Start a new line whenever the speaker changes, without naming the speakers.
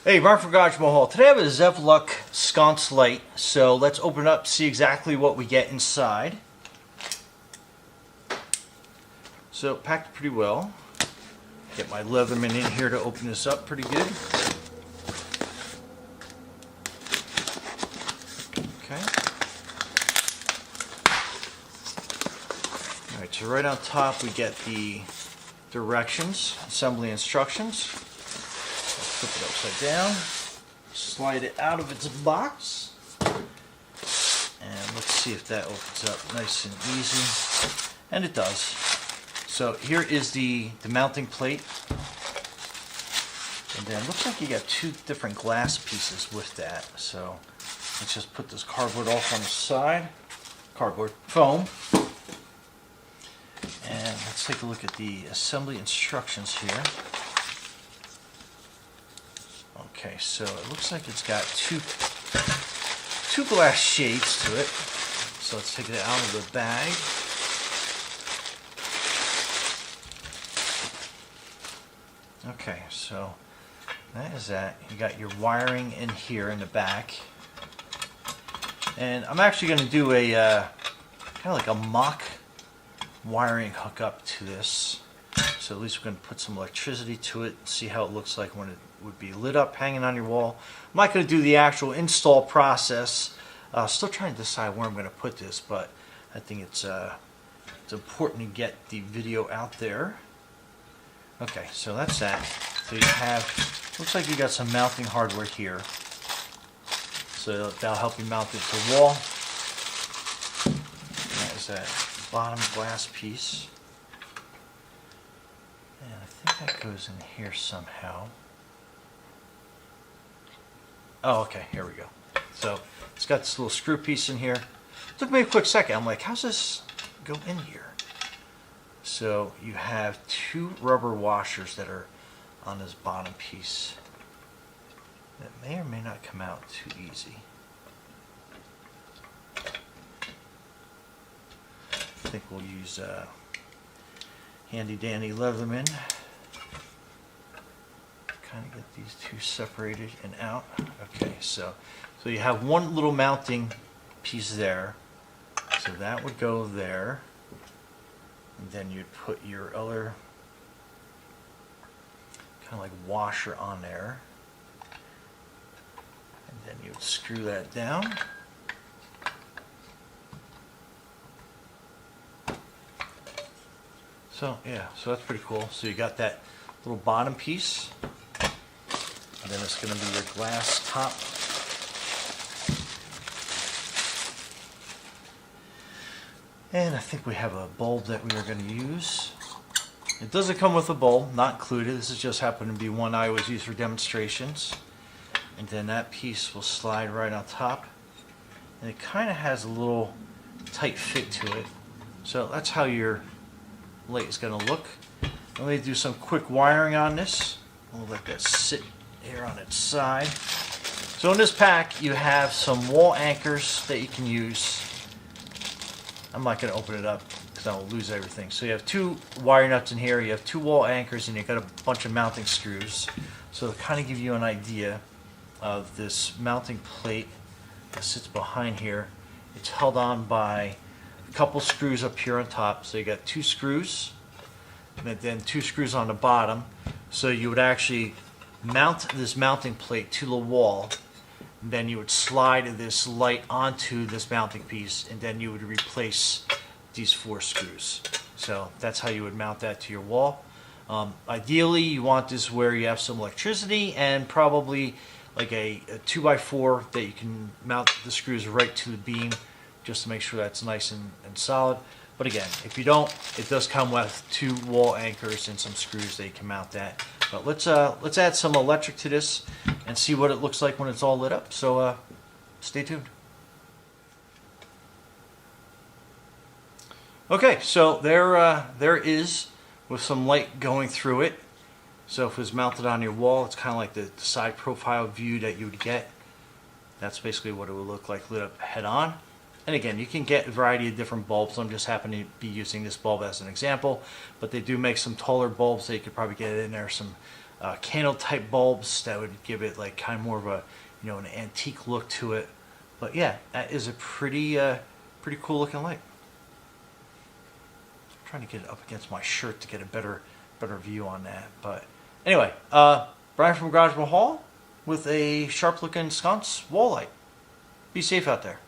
Hey, Mark from Garage Mahal. Today I have a Zevluck Sconce light, so let's open it up, see exactly what we get inside. So packed pretty well. Get my Leatherman in here to open this up pretty good. Okay. Alright, so right on top we get the directions, assembly instructions. Flip it upside down, slide it out of its box, and let's see if that opens up nice and easy. And it does. So here is the mounting plate, and then it looks like you got two different glass pieces with that. So let's just put this cardboard off on the side, cardboard foam, and let's take a look at the assembly instructions here. Okay, so it looks like it's got two glass shades to it. So let's take it out of the bag. Okay, so that is that. You got your wiring in here in the back. And I'm actually going to do a kind of like a mock wiring hookup to this. So at least we're going to put some electricity to it and see how it looks like when it would be lit up hanging on your wall. I'm not going to do the actual install process. Still trying to decide where I'm going to put this, but I think it's important to get the video out there. Okay, so that's that. So you have, looks like you got some mounting hardware here. So that'll help you mount it to the wall. And that is that bottom glass piece. And I think that goes in here somehow. Oh, okay, here we go. So it's got this little screw piece in here. It took me a quick second. I'm like, how's this go in here? So you have two rubber washers that are on this bottom piece that may or may not come out too easy. I think we'll use handy dandy Leatherman. Kind of get these two separated and out. Okay, so you have one little mounting piece there. So that would go there. And then you'd put your other kind of like washer on there. And then you would screw that down. So yeah, so that's pretty cool. So you got that little bottom piece. And then it's going to be your glass top. And I think we have a bulb that we are going to use. It doesn't come with a bulb, not included. This is just happened to be one I always use for demonstrations. And then that piece will slide right on top. And it kind of has a little tight fit to it. So that's how your light is going to look. Let me do some quick wiring on this. We'll let that sit here on its side. So in this pack you have some wall anchors that you can use. I'm not going to open it up because I will lose everything. So you have two wire nuts in here, you have two wall anchors, and you've got a bunch of mounting screws. So to kind of give you an idea of this mounting plate that sits behind here, it's held on by a couple screws up here on top. So you got two screws and then two screws on the bottom. So you would actually mount this mounting plate to the wall, and then you would slide this light onto this mounting piece, and then you would replace these four screws. So that's how you would mount that to your wall. Ideally you want this where you have some electricity and probably like a 2x4 that you can mount the screws right to the beam just to make sure that's nice and solid. But again, if you don't, it does come with two wall anchors and some screws that you can mount that. But let's add some electric to this and see what it looks like when it's all lit up. So stay tuned. Okay, so there is with some light going through it. So if it's mounted on your wall, it's kind of like the side profile view that you would get. That's basically what it would look like lit up head on. And again, you can get a variety of different bulbs. I'm just happening to be using this bulb as an example, but they do make some taller bulbs that you could probably get in there, some candle type bulbs that would give it like kind of more of a, an antique look to it. But yeah, that is a pretty cool looking light. I'm trying to get it up against my shirt to get a better view on that. But anyway, Brian from Garage Hall with a sharp looking sconce wall light. Be safe out there.